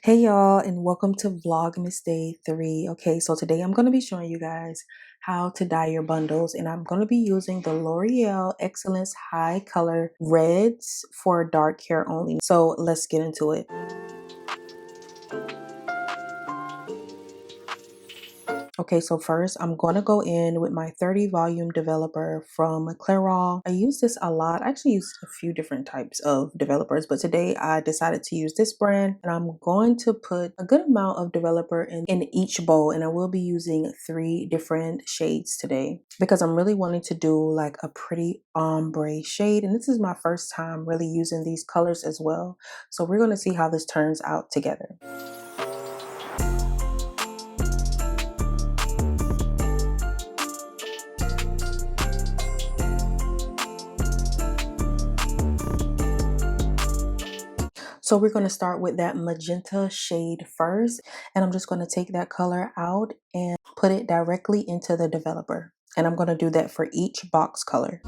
Hey y'all, and welcome to Vlogmas Day 3. Okay, so today I'm going to be showing you guys how to dye your bundles, and I'm going to be using the L'Oreal Excellence High Color Reds for dark hair only. So let's get into it. Okay, so first I'm going to go in with my 30 volume developer from Clairol. I use this a lot. I actually use a few different types of developers, but today I decided to use this brand, and I'm going to put a good amount of developer in each bowl, and I will be using 3 different shades today because I'm really wanting to do like a pretty ombre shade, and this is my first time really using these colors as well. So we're going to see how this turns out together. So we're going to start with that magenta shade first, and I'm just going to take that color out and put it directly into the developer. And I'm going to do that for each box color.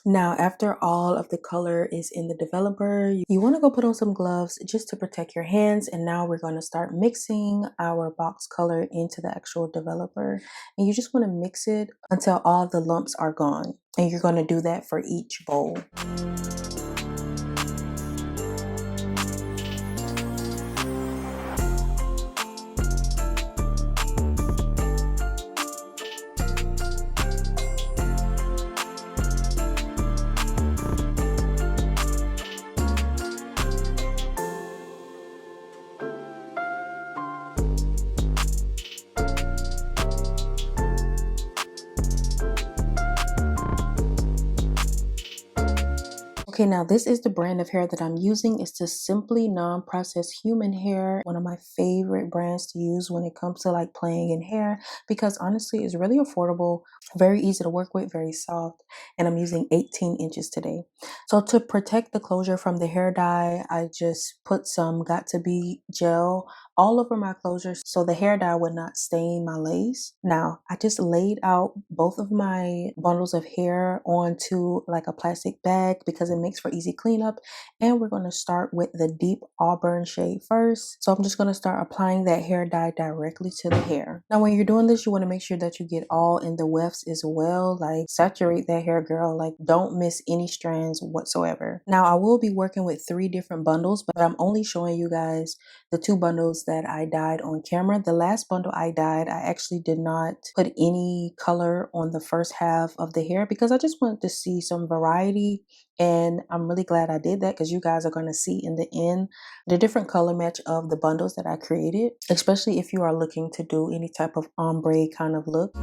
Now, after all of the color is in the developer, you want to go put on some gloves just to protect your hands. And now we're going to start mixing our box color into the actual developer. And you just want to mix it until all the lumps are gone. And you're going to do that for each bowl. Okay, now this is the brand of hair that I'm using. It's the Simply Non-Processed Human Hair, one of my favorite brands to use when it comes to like playing in hair, because honestly, it's really affordable, very easy to work with, very soft, and I'm using 18 inches today. So to protect the closure from the hair dye, I just put some Got To Be gel all over my closure so the hair dye would not stain my lace. Now, I just laid out both of my bundles of hair onto like a plastic bag because it makes makes for easy cleanup. And we're going to start with the deep auburn shade first. So I'm just going to start applying that hair dye directly to the hair. Now when you're doing this, you want to make sure that you get all in the wefts as well. Like saturate that hair, girl. Like don't miss any strands whatsoever. Now I will be working with 3 different bundles, but I'm only showing you guys the 2 bundles that I dyed on camera. The last bundle I dyed, I actually did not put any color on the first half of the hair because I just wanted to see some variety, and I'm really glad I did that because you guys are going to see in the end the different color match of the bundles that I created, especially if you are looking to do any type of ombre kind of look.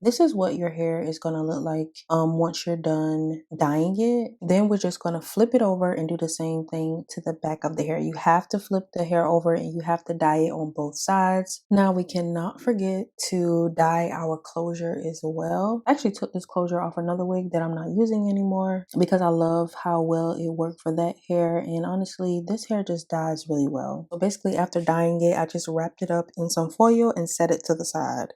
This is what your hair is going to look like once you're done dyeing it. Then we're just going to flip it over and do the same thing to the back of the hair. You have to flip the hair over and you have to dye it on both sides. Now we cannot forget to dye our closure as well. I actually took this closure off another wig that I'm not using anymore because I love how well it worked for that hair, and honestly this hair just dyes really well. So basically after dyeing it, I just wrapped it up in some foil and set it to the side.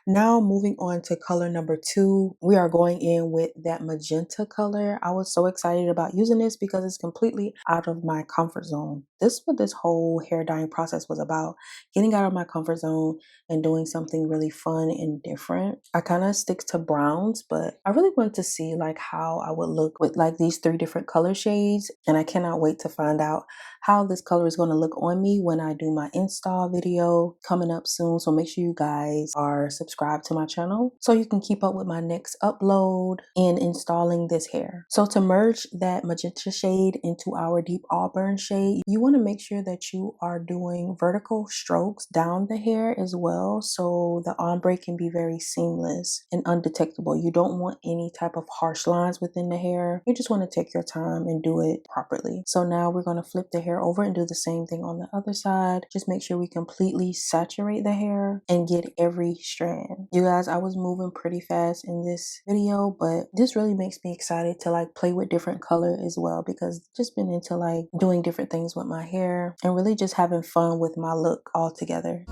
Now moving on to color number 2, we are going in with that magenta color. I was so excited about using this because it's completely out of my comfort zone. This is what this whole hair dyeing process was about, getting out of my comfort zone and doing something really fun and different. I kind of stick to browns, but I really wanted to see like how I would look with like these 3 different color shades, and I cannot wait to find out how this color is going to look on me when I do my install video coming up soon. So make sure you guys are subscribed to my channel so you can keep up with my next upload in installing this hair. So to merge that magenta shade into our deep auburn shade, you want to make sure that you are doing vertical strokes down the hair as well, so the ombre can be very seamless and undetectable. You don't want any type of harsh lines within the hair. You just want to take your time and do it properly. So now we're going to flip the hair over and do the same thing on the other side. Just make sure we completely saturate the hair and get every strand. You guys, I was moving pretty fast in this video, but this really makes me excited to like play with different color as well, because I've just been into like doing different things with my hair and really just having fun with my look altogether.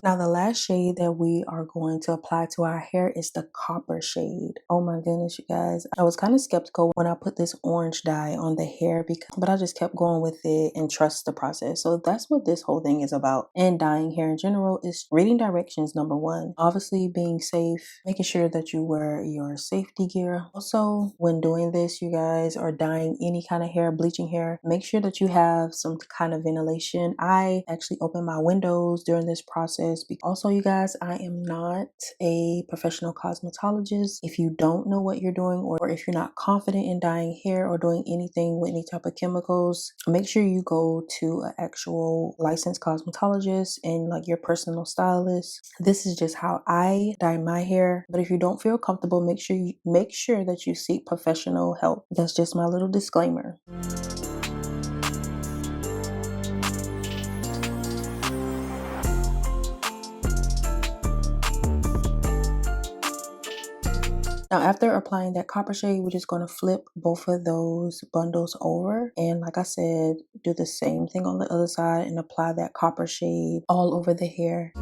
Now the last shade that we are going to apply to our hair is the copper shade. Oh my goodness, you guys. I was kind of skeptical when I put this orange dye on the hair, but I just kept going with it and trust the process. So that's what this whole thing is about. And dyeing hair in general is reading directions, number 1. Obviously being safe, making sure that you wear your safety gear. Also, when doing this, you guys are dyeing any kind of hair, bleaching hair, make sure that you have some kind of ventilation. I actually open my windows during this process this. Also, you guys, I am not a professional cosmetologist. If you don't know what you're doing, or if you're not confident in dyeing hair or doing anything with any type of chemicals, make sure you go to an actual licensed cosmetologist and like your personal stylist. This is just how I dye my hair, but if you don't feel comfortable, make sure that you seek professional help. That's just my little disclaimer. Now, after applying that copper shade, we're just going to flip both of those bundles over. And like I said, do the same thing on the other side and apply that copper shade all over the hair.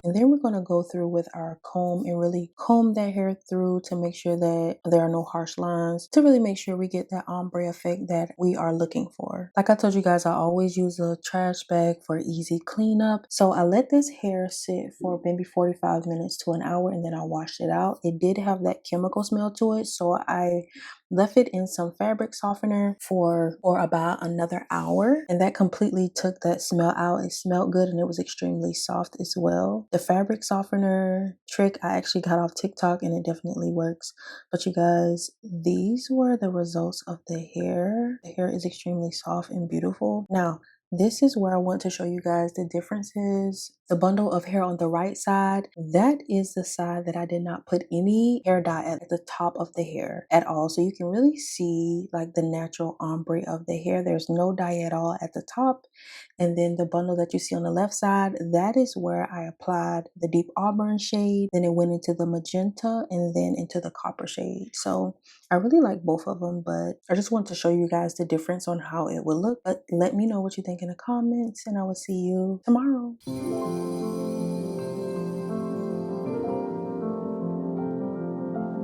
And then we're going to go through with our comb and really comb that hair through to make sure that there are no harsh lines, to really make sure we get that ombre effect that we are looking for. Like I told you guys, I always use a trash bag for easy cleanup. So I let this hair sit for maybe 45 minutes to an hour, and then I washed it out. It did have that chemical smell to it, so I left it in some fabric softener for about another hour, and that completely took that smell out. It smelled good and it was extremely soft as well. The fabric softener trick I actually got off TikTok, and it definitely works. But you guys, these were the results of the hair. The hair is extremely soft and beautiful. Now, this is where I want to show you guys the differences. The bundle of hair on the right side, that is the side that I did not put any hair dye at the top of the hair at all. So you can really see like the natural ombre of the hair. There's no dye at all at the top. And then the bundle that you see on the left side, that is where I applied the deep auburn shade. Then it went into the magenta and then into the copper shade. So I really like both of them, but I just want to show you guys the difference on how it would look. But let me know what you think in the comments, and I will see you tomorrow.